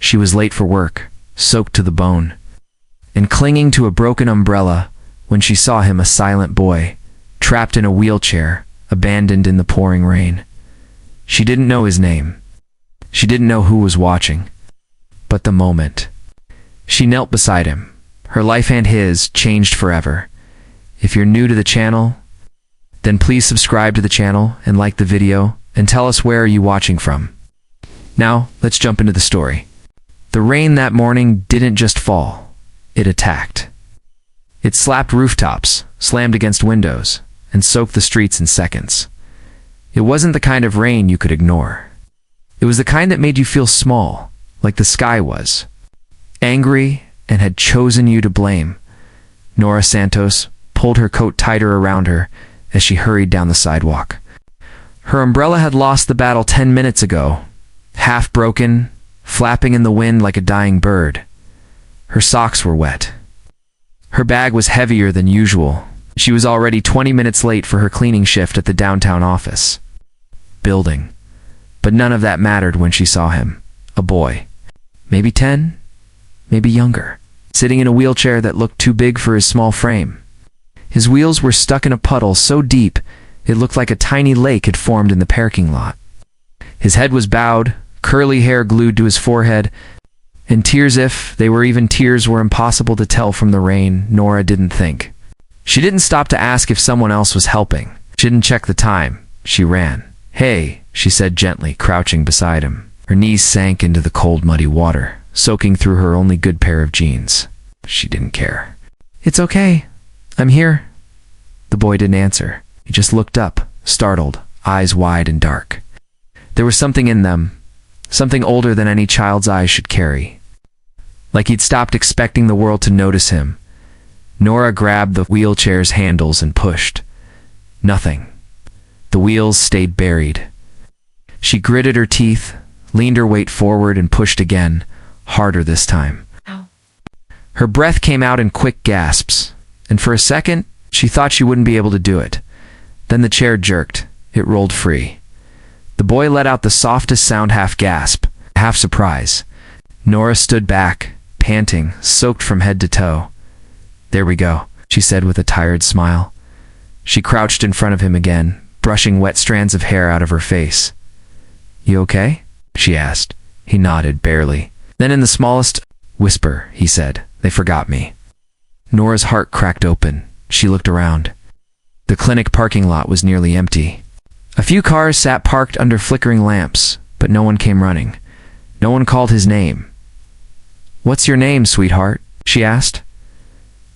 She was late for work, soaked to the bone, and clinging to a broken umbrella when she saw him, a silent boy, trapped in a wheelchair, abandoned in the pouring rain. She didn't know his name. She didn't know who was watching. But the moment she knelt beside him, her life and his changed forever. If you're new to the channel, then please subscribe to the channel and like the video and tell us where are you watching from. Now, let's jump into the story. The rain that morning didn't just fall, it attacked. It slapped rooftops, slammed against windows, and soaked the streets in seconds. It wasn't the kind of rain you could ignore. It was the kind that made you feel small, like the sky was, angry and had chosen you to blame. Nora Santos pulled her coat tighter around her as she hurried down the sidewalk. Her umbrella had lost the battle 10 minutes ago, half broken, flapping in the wind like a dying bird. Her socks were wet. Her bag was heavier than usual. She was already 20 minutes late for her cleaning shift at the downtown office building. But none of that mattered when she saw him, a boy, maybe 10, maybe younger, sitting in a wheelchair that looked too big for his small frame. His wheels were stuck in a puddle so deep it looked like a tiny lake had formed in the parking lot. His head was bowed, curly hair glued to his forehead, and tears, if they were even tears, were impossible to tell from the rain. Nora didn't think. She didn't stop to ask if someone else was helping. She didn't check the time. She ran. "Hey," she said gently, crouching beside him. Her knees sank into the cold, muddy water, soaking through her only good pair of jeans. She didn't care. "It's okay. I'm here." The boy didn't answer. He just looked up, startled, eyes wide and dark. There was something in them, something older than any child's eyes should carry. Like he'd stopped expecting the world to notice him. Nora grabbed the wheelchair's handles and pushed. Nothing. The wheels stayed buried. She gritted her teeth, leaned her weight forward, and pushed again, harder this time. Ow. Her breath came out in quick gasps, and for a second, she thought she wouldn't be able to do it. Then the chair jerked. It rolled free. The boy let out the softest sound, half gasp, half surprise. Nora stood back, panting, soaked from head to toe. "There we go," she said with a tired smile. She crouched in front of him again, brushing wet strands of hair out of her face. "You okay?" she asked. He nodded, barely. Then in the smallest whisper, he said, "They forgot me." Nora's heart cracked open. She looked around. The clinic parking lot was nearly empty. A few cars sat parked under flickering lamps, but no one came running. No one called his name. "What's your name, sweetheart?" she asked.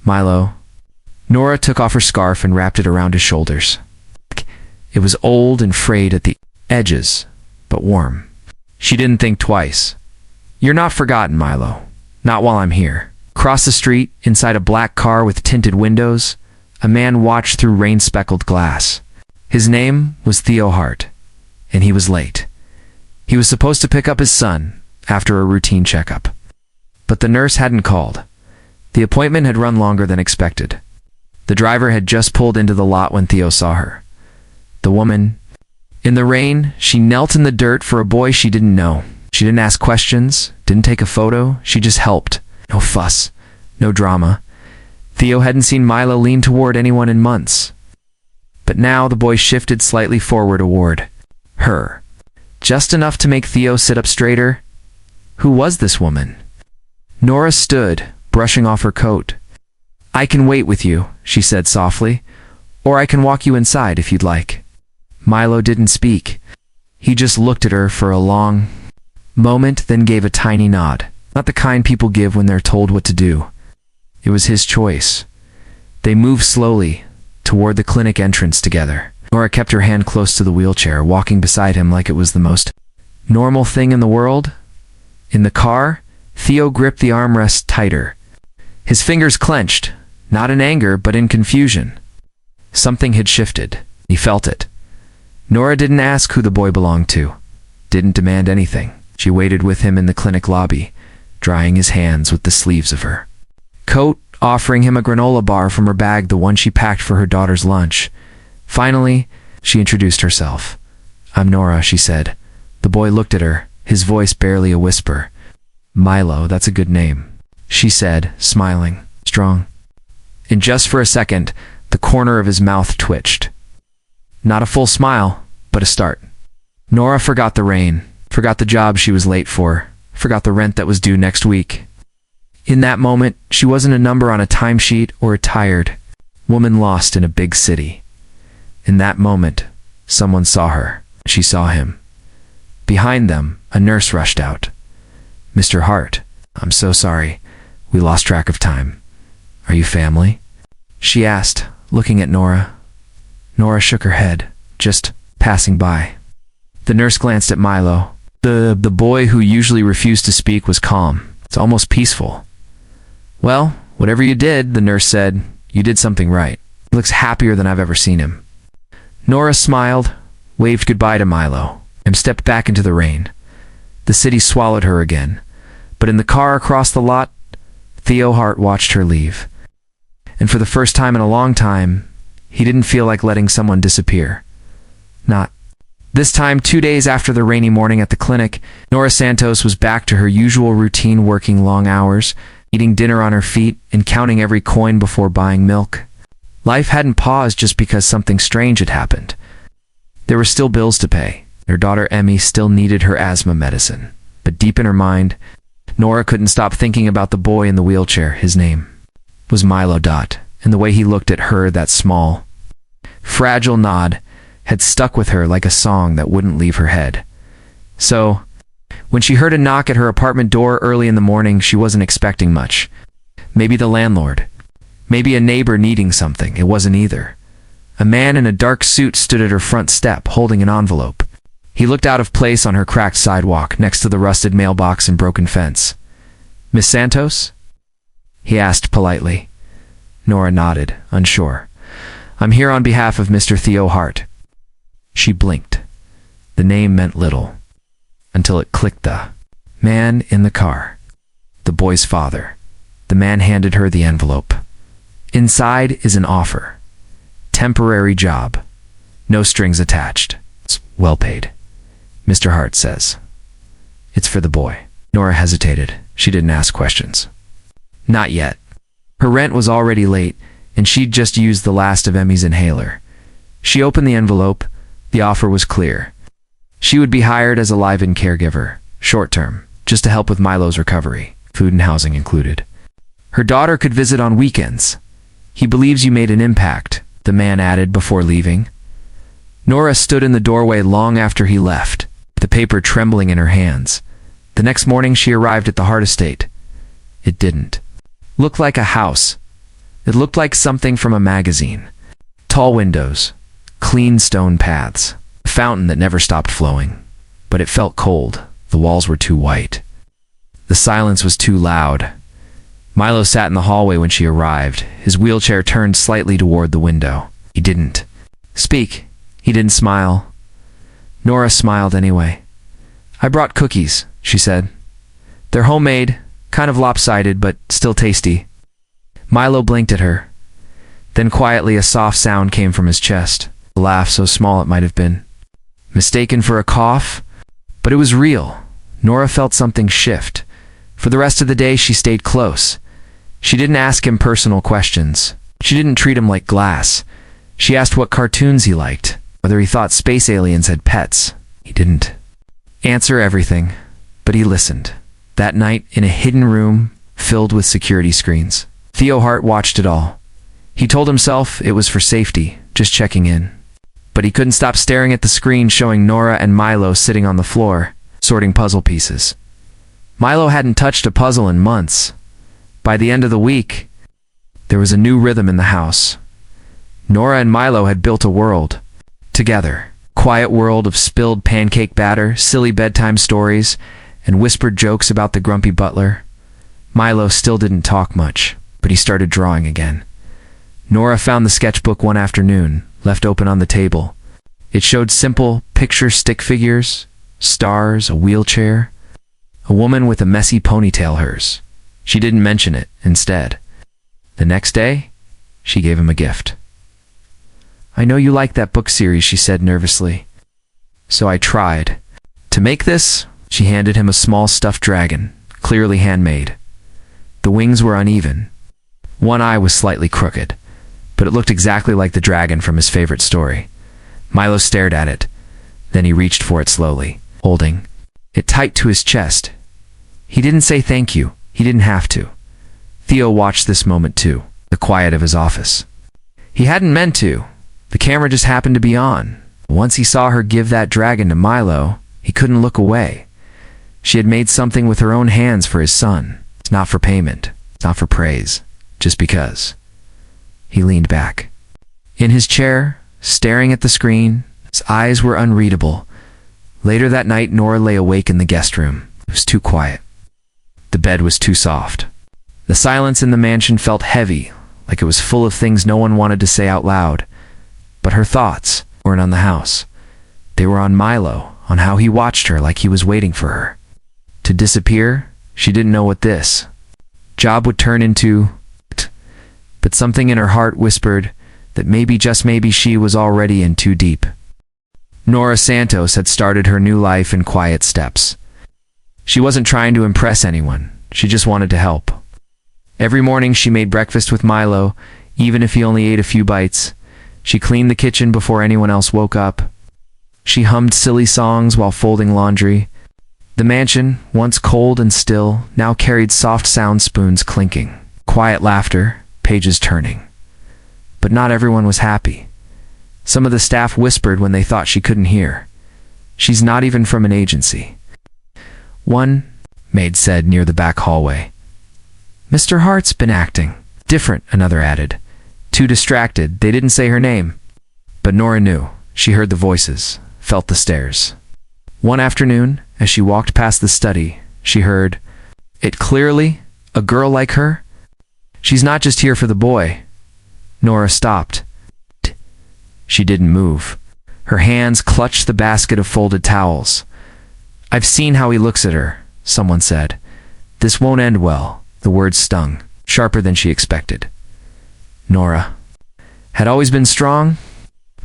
"Milo." Nora took off her scarf and wrapped it around his shoulders. It was old and frayed at the edges, but warm. She didn't think twice. "You're not forgotten, Milo. Not while I'm here." Across the street, inside a black car with tinted windows, a man watched through rain-speckled glass. His name was Theo Hart, and he was late. He was supposed to pick up his son after a routine checkup. But the nurse hadn't called. The appointment had run longer than expected. The driver had just pulled into the lot when Theo saw her. The woman, in the rain, she knelt in the dirt for a boy she didn't know. She didn't ask questions, didn't take a photo, she just helped. No fuss, no drama. Theo hadn't seen Milo lean toward anyone in months. But now the boy shifted slightly forward toward her. Just enough to make Theo sit up straighter. Who was this woman? Nora stood, brushing off her coat. "I can wait with you," she said softly, "or I can walk you inside if you'd like." Milo didn't speak. He just looked at her for a long moment, then gave a tiny nod. Not the kind people give when they're told what to do. It was his choice. They moved slowly toward the clinic entrance together. Nora kept her hand close to the wheelchair, walking beside him like it was the most normal thing in the world. In the car, Theo gripped the armrest tighter. His fingers clenched, not in anger, but in confusion. Something had shifted. He felt it. Nora didn't ask who the boy belonged to, didn't demand anything. She waited with him in the clinic lobby, drying his hands with the sleeves of her coat, offering him a granola bar from her bag, the one she packed for her daughter's lunch. Finally, she introduced herself. "I'm Nora," she said. The boy looked at her, his voice barely a whisper. Milo, that's a good name, she said, smiling. Strong. And just for a second, the corner of his mouth twitched. Not a full smile, but a start. Nora forgot the rain, forgot the job she was late for, forgot the rent that was due next week. In that moment, she wasn't a number on a timesheet or a tired woman lost in a big city. In that moment, someone saw her. She saw him. Behind them, a nurse rushed out. "Mr. Hart, I'm so sorry. We lost track of time. Are you family?" she asked, looking at Nora. Nora shook her head, just passing by. The nurse glanced at Milo. The boy who usually refused to speak was calm. It's almost peaceful. "Well, whatever you did," the nurse said, "you did something right. He looks happier than I've ever seen him." Nora smiled, waved goodbye to Milo, and stepped back into the rain. The city swallowed her again, but in the car across the lot, Theo Hart watched her leave. And for the first time in a long time, he didn't feel like letting someone disappear. Not. This time, 2 days after the rainy morning at the clinic, Nora Santos was back to her usual routine, working long hours, eating dinner on her feet, and counting every coin before buying milk. Life hadn't paused just because something strange had happened. There were still bills to pay. Her daughter Emmy still needed her asthma medicine. But deep in her mind, Nora couldn't stop thinking about the boy in the wheelchair. His name was Milo Dot, and the way he looked at her, that small, fragile nod, had stuck with her like a song that wouldn't leave her head. So, when she heard a knock at her apartment door early in the morning, she wasn't expecting much. Maybe the landlord. Maybe a neighbor needing something. It wasn't either. A man in a dark suit stood at her front step, holding an envelope. He looked out of place on her cracked sidewalk, next to the rusted mailbox and broken fence. "Miss Santos?" he asked politely. Nora nodded, unsure. "I'm here on behalf of Mr. Theo Hart." She blinked. The name meant little, until it clicked. The man in the car. The boy's father. The man handed her the envelope. "Inside is an offer. Temporary job. No strings attached. It's well paid. Mr. Hart says." "It's for the boy." Nora hesitated. She didn't ask questions. Not yet. Her rent was already late, and she'd just used the last of Emmy's inhaler. She opened the envelope. The offer was clear. She would be hired as a live-in caregiver, short-term, just to help with Milo's recovery, food and housing included. Her daughter could visit on weekends. "He believes you made an impact," the man added before leaving. Nora stood in the doorway long after he left, the paper trembling in her hands. The next morning she arrived at the Hart estate. It didn't look like a house. It looked like something from a magazine. Tall windows, clean stone paths, a fountain that never stopped flowing. But it felt cold. The walls were too white. The silence was too loud. Milo sat in the hallway when she arrived, his wheelchair turned slightly toward the window. He didn't speak. He didn't smile. Nora smiled anyway. "I brought cookies," she said. "They're homemade, kind of lopsided, but still tasty." Milo blinked at her. Then quietly a soft sound came from his chest, a laugh so small it might have been mistaken for a cough. But it was real. Nora felt something shift. For the rest of the day she stayed close. She didn't ask him personal questions. She didn't treat him like glass. She asked what cartoons he liked, whether he thought space aliens had pets. He didn't answer everything, but he listened. That night, in a hidden room filled with security screens, Theo Hart watched it all. He told himself it was for safety, just checking in. But he couldn't stop staring at the screen showing Nora and Milo sitting on the floor, sorting puzzle pieces. Milo hadn't touched a puzzle in months. By the end of the week, there was a new rhythm in the house. Nora and Milo had built a world together. Quiet world of spilled pancake batter, silly bedtime stories, and whispered jokes about the grumpy butler. Milo still didn't talk much, but he started drawing again. Nora found the sketchbook one afternoon, left open on the table. It showed simple picture stick figures, stars, a wheelchair, a woman with a messy ponytail. Hers. She didn't mention it, instead. The next day, she gave him a gift. "I know you like that book series," she said nervously. "So I tried. To make this," she handed him a small stuffed dragon, clearly handmade. The wings were uneven. One eye was slightly crooked, but it looked exactly like the dragon from his favorite story. Milo stared at it. Then he reached for it slowly, holding it tight to his chest. He didn't say thank you. He didn't have to. Theo watched this moment too, the quiet of his office. He hadn't meant to. The camera just happened to be on. Once he saw her give that dragon to Milo, he couldn't look away. She had made something with her own hands for his son. It's not for payment. It's not for praise. Just because. He leaned back. In his chair, staring at the screen, his eyes were unreadable. Later that night, Nora lay awake in the guest room. It was too quiet. The bed was too soft. The silence in the mansion felt heavy, like it was full of things no one wanted to say out loud. But her thoughts weren't on the house. They were on Milo, on how he watched her like he was waiting for her. To disappear, she didn't know what this job would turn into, but something in her heart whispered that maybe, just maybe, she was already in too deep. Nora Santos had started her new life in quiet steps. She wasn't trying to impress anyone. She just wanted to help. Every morning she made breakfast with Milo, even if he only ate a few bites. She cleaned the kitchen before anyone else woke up. She hummed silly songs while folding laundry. The mansion, once cold and still, now carried soft sound spoons clinking, quiet laughter, pages turning. But not everyone was happy. Some of the staff whispered when they thought she couldn't hear. "She's not even from an agency." One maid said near the back hallway. "Mr. Hart's been acting different," another added. Too distracted, they didn't say her name. But Nora knew. She heard the voices, felt the stares. One afternoon, as she walked past the study, she heard it clearly. "A girl like her? She's not just here for the boy." Nora stopped. She didn't move. Her hands clutched the basket of folded towels. "I've seen how he looks at her," someone said. "This won't end well." The words stung, sharper than she expected. Nora had always been strong,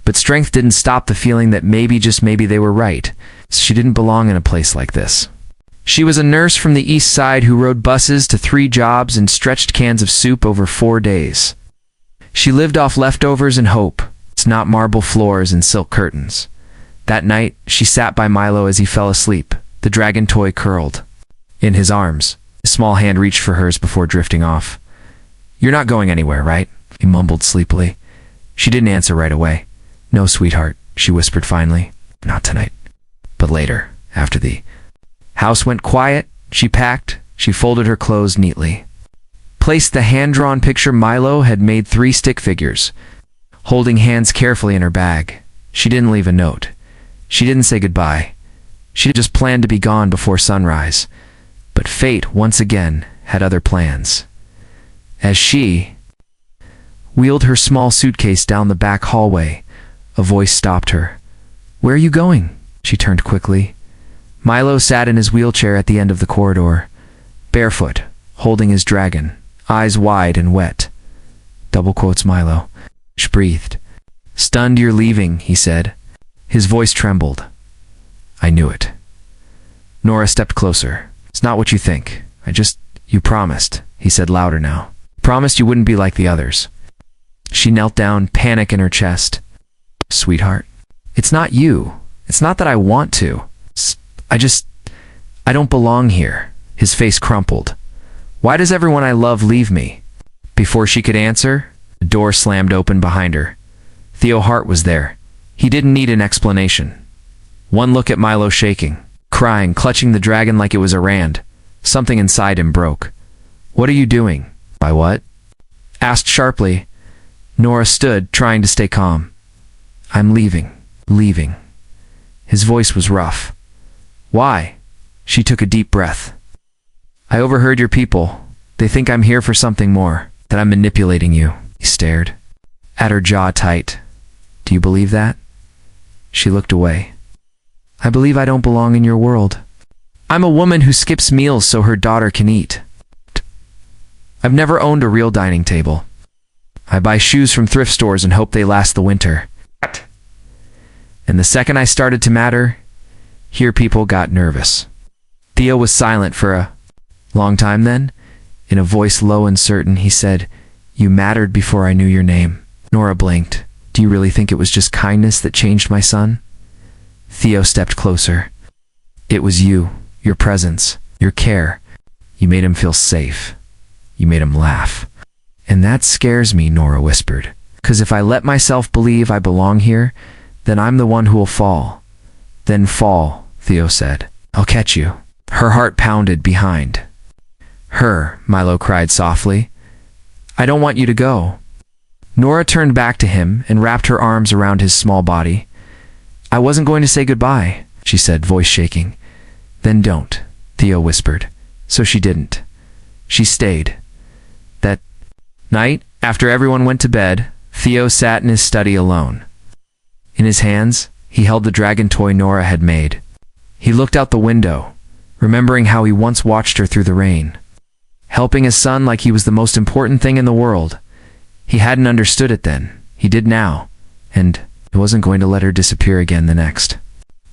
but strength didn't stop the feeling that maybe, just maybe, they were right. She didn't belong in a place like this. She was a nurse from the East Side who rode buses to 3 jobs and stretched cans of soup over 4 days. She lived off leftovers and hope, not marble floors and silk curtains. That night, she sat by Milo as he fell asleep, the dragon toy curled in his arms. His small hand reached for hers before drifting off. "You're not going anywhere, right?" he mumbled sleepily. She didn't answer right away. "No, sweetheart," she whispered finally. "Not tonight. But later, after the house went quiet, she packed, she folded her clothes neatly. Placed the hand-drawn picture Milo had made 3 stick figures, holding hands carefully in her bag. She didn't leave a note. She didn't say goodbye. She just planned to be gone before sunrise. But fate, once again, had other plans. As she wheeled her small suitcase down the back hallway, a voice stopped her. "Where are you going?" She turned quickly. Milo sat in his wheelchair at the end of the corridor, barefoot, holding his dragon, eyes wide and wet. Double quotes Milo. She breathed. "Stunned you're leaving," he said. His voice trembled. "I knew it." Nora stepped closer. "It's not what you think. You promised," he said louder now. "Promised you wouldn't be like the others." She knelt down, panic in her chest. "Sweetheart, it's not you. It's not that I want to. I don't belong here." His face crumpled. "Why does everyone I love leave me?" Before she could answer, the door slammed open behind her. Theo Hart was there. He didn't need an explanation. One look at Milo shaking, crying, clutching the dragon like it was a rand. Something inside him broke. "What are you doing?" "By what?" asked sharply. Nora stood, trying to stay calm. "I'm leaving. Leaving." His voice was rough. "Why?" She took a deep breath. "I overheard your people. They think I'm here for something more, that I'm manipulating you." He stared at her jaw tight. "Do you believe that?" She looked away. "I believe I don't belong in your world. I'm a woman who skips meals so her daughter can eat. I've never owned a real dining table. I buy shoes from thrift stores and hope they last the winter. And the second I started to matter, here people got nervous." Theo was silent for a Long time then? In a voice low and certain, he said, "You mattered before I knew your name." Nora blinked. "Do you really think it was just kindness that changed my son?" Theo stepped closer. "It was you, your presence, your care. You made him feel safe. You made him laugh." "And that scares me," Nora whispered. "'Cause if I let myself believe I belong here, then I'm the one who will fall." "Then fall," Theo said. "I'll catch you." Her heart pounded behind her. Milo cried softly. "I don't want you to go." Nora turned back to him and wrapped her arms around his small body. "I wasn't going to say goodbye," she said, voice shaking. "Then don't," Theo whispered. So she didn't. She stayed. That night, after everyone went to bed, Theo sat in his study alone. In his hands, he held the dragon toy Nora had made. He looked out the window, remembering how he once watched her through the rain, helping his son like he was the most important thing in the world. He hadn't understood it then. He did now, and he wasn't going to let her disappear again the next.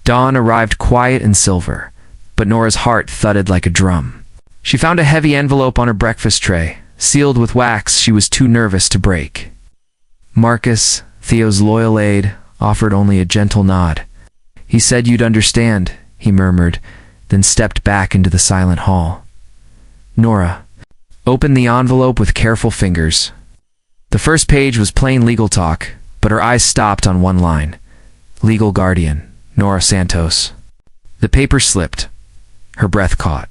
Dawn arrived quiet and silver, but Nora's heart thudded like a drum. She found a heavy envelope on her breakfast tray, sealed with wax she was too nervous to break. Marcus, Theo's loyal aide, offered only a gentle nod. "He said you'd understand," he murmured, then stepped back into the silent hall. Nora opened the envelope with careful fingers. The first page was plain legal talk, but her eyes stopped on one line. Legal guardian, Nora Santos. The paper slipped. Her breath caught.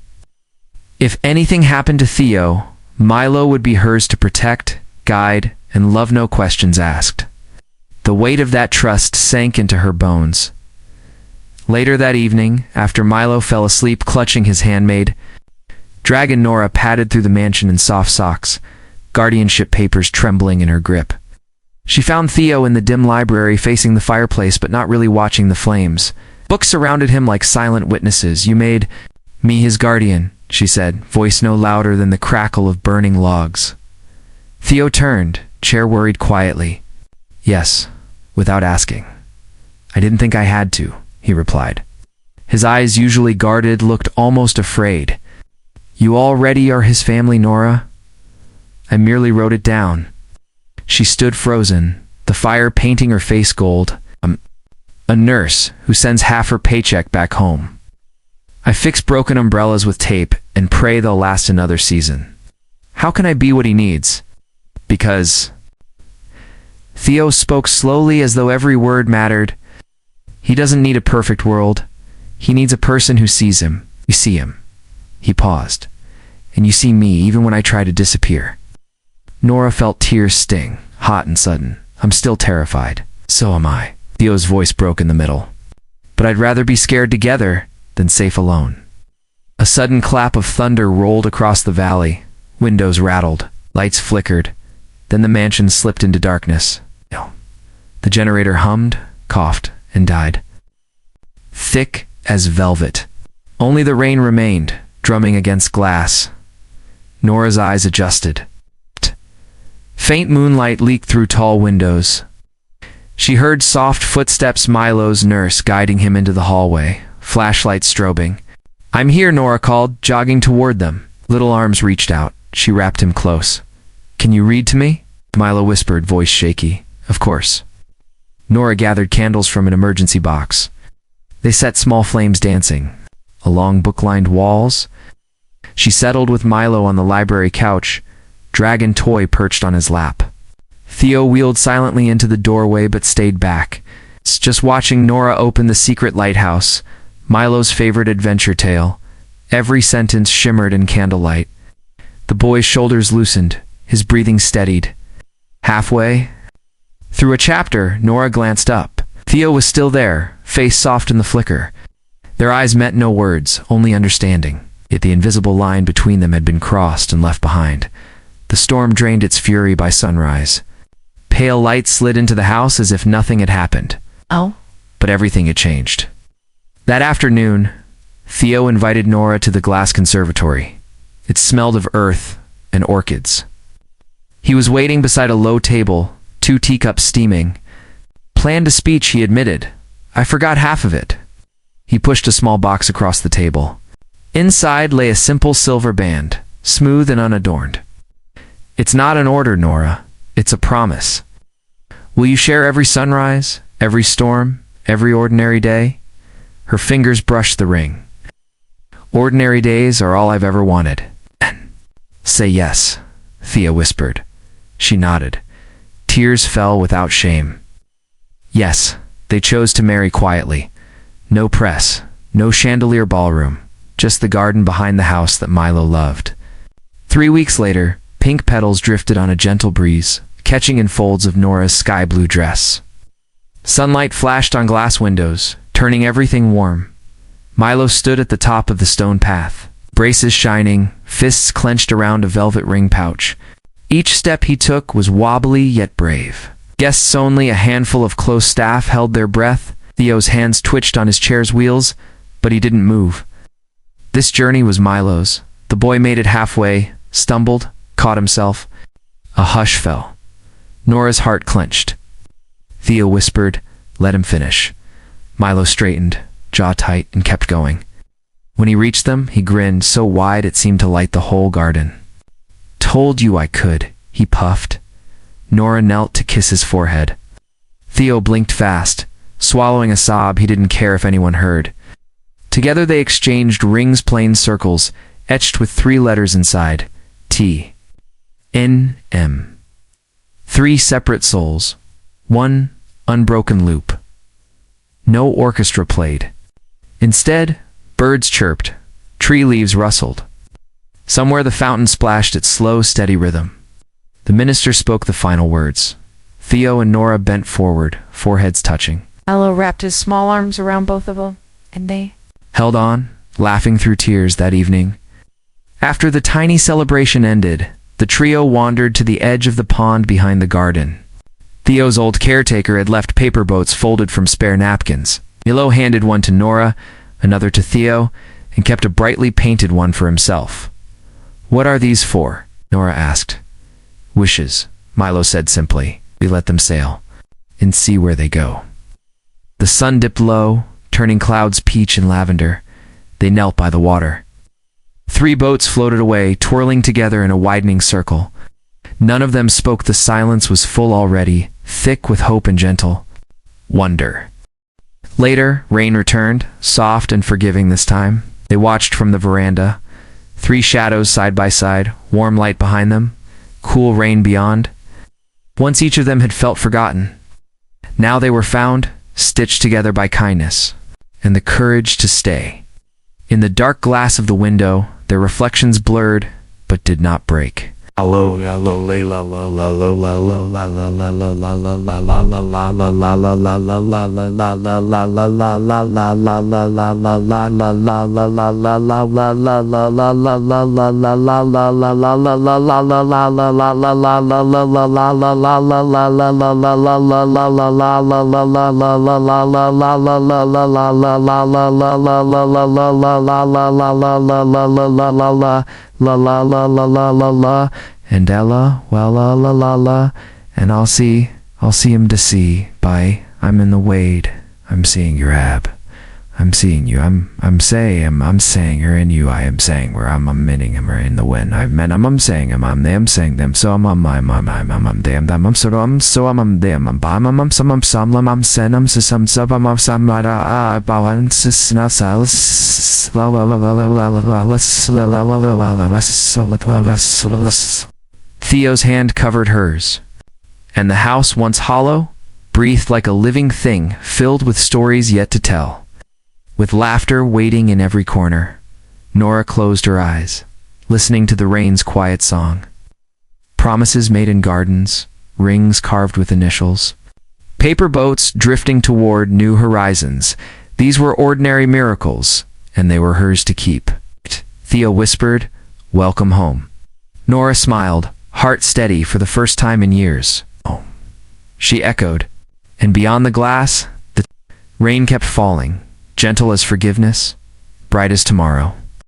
If anything happened to Theo, Milo would be hers to protect, guide, and love, no questions asked. The weight of that trust sank into her bones. Later that evening, after Milo fell asleep clutching his handmaid, Dragon Nora padded through the mansion in soft socks, guardianship papers trembling in her grip. She found Theo in the dim library facing the fireplace but not really watching the flames. Books surrounded him like silent witnesses. "You made me his guardian," she said, voice no louder than the crackle of burning logs. Theo turned, chair worried quietly. "Yes, without asking. I didn't think I had to," he replied. His eyes, usually guarded, looked almost afraid. "You already are his family, Nora?" "I merely wrote it down." She stood frozen, the fire painting her face gold. A nurse who sends half her paycheck back home. "I fix broken umbrellas with tape and pray they'll last another season. How can I be what he needs? Because..." Theo spoke slowly as though every word mattered. "He doesn't need a perfect world. He needs a person who sees him. You see him." He paused. "And you see me even when I try to disappear." Nora felt tears sting, hot and sudden. "I'm still terrified." "So am I." Theo's voice broke in the middle. "But I'd rather be scared together than safe alone." A sudden clap of thunder rolled across the valley. Windows rattled. Lights flickered. Then the mansion slipped into darkness. The generator hummed, coughed, and died. Thick as velvet. Only the rain remained, drumming against glass. Nora's eyes adjusted. Faint moonlight leaked through tall windows. She heard soft footsteps, Milo's nurse guiding him into the hallway, flashlight strobing. "I'm here," Nora called, jogging toward them. Little arms reached out. She wrapped him close. "Can you read to me?" Milo whispered, voice shaky. "Of course." Nora gathered candles from an emergency box. They set small flames dancing along book-lined walls. She settled with Milo on the library couch, dragon toy perched on his lap. Theo wheeled silently into the doorway but stayed back, just watching Nora open the secret lighthouse, Milo's favorite adventure tale. Every sentence shimmered in candlelight. The boy's shoulders loosened, his breathing steadied. Halfway through a chapter, Nora glanced up. Theo was still there, face soft in the flicker. Their eyes met, no words, only understanding. Yet the invisible line between them had been crossed and left behind. The storm drained its fury by sunrise. Pale light slid into the house as if nothing had happened. Oh? But everything had changed. That afternoon, Theo invited Nora to the glass conservatory. It smelled of earth and orchids. He was waiting beside a low table, 2 teacups steaming. "Planned a speech," he admitted. "I forgot half of it." He pushed a small box across the table. Inside lay a simple silver band, smooth and unadorned. "It's not an order, Nora. It's a promise. Will you share every sunrise, every storm, every ordinary day?" Her fingers brushed the ring. "Ordinary days are all I've ever wanted." "Say yes," Thea whispered. She nodded. Tears fell without shame. Yes, they chose to marry quietly. No press, no chandelier ballroom, just the garden behind the house that Milo loved. 3 weeks later, pink petals drifted on a gentle breeze, catching in folds of Nora's sky-blue dress. Sunlight flashed on glass windows, turning everything warm. Milo stood at the top of the stone path, braces shining, fists clenched around a velvet ring pouch. Each step he took was wobbly yet brave. Guests only, a handful of close staff, held their breath. Theo's hands twitched on his chair's wheels, but he didn't move. This journey was Milo's. The boy made it halfway, stumbled, caught himself. A hush fell. Nora's heart clenched. Theo whispered, "Let him finish." Milo straightened, jaw tight, and kept going. When he reached them, he grinned so wide it seemed to light the whole garden. "Told you I could," he puffed. Nora knelt to kiss his forehead. Theo blinked fast, swallowing a sob he didn't care if anyone heard. Together they exchanged rings, plain circles, etched with 3 letters inside. T. N. M. 3 separate souls. 1 unbroken loop. No orchestra played. Instead, birds chirped, tree leaves rustled. Somewhere the fountain splashed its slow, steady rhythm. The minister spoke the final words. Theo and Nora bent forward, foreheads touching. Milo wrapped his small arms around both of them, and they held on, laughing through tears that evening. After the tiny celebration ended, the trio wandered to the edge of the pond behind the garden. Theo's old caretaker had left paper boats folded from spare napkins. Milo handed one to Nora, another to Theo, and kept a brightly painted one for himself. "What are these for?" Nora asked. "Wishes," Milo said simply. "We let them sail and see where they go." The sun dipped low, turning clouds peach and lavender. They knelt by the water. 3 boats floated away, twirling together in a widening circle. None of them spoke. The silence was full already, thick with hope and gentle wonder. Later, rain returned, soft and forgiving this time. They watched from the veranda. 3 shadows side by side, warm light behind them, cool rain beyond. Once each of them had felt forgotten. Now they were found, stitched together by kindness, and the courage to stay. In the dark glass of the window, their reflections blurred, but did not break. And Ella, well, la, and I'll see him to see. Bye, I'm in the wade. I'm seeing your ab. I'm seeing you. I'm saying her in you. I am saying where I'm meaning him or in the wind. I'm saying him. I'm them saying them. So I'm them. I'm so I'm them. I'm sen. I'm some sub. I'm some Theo's hand covered hers, and the house, once hollow, breathed like a living thing filled with stories yet to tell. With laughter waiting in every corner, Nora closed her eyes, listening to the rain's quiet song. Promises made in gardens, rings carved with initials, paper boats drifting toward new horizons. These were ordinary miracles, and they were hers to keep. Theo whispered, "Welcome home." Nora smiled, heart steady for the first time in years. "Oh," she echoed, and beyond the glass, the rain kept falling, gentle as forgiveness, bright as tomorrow.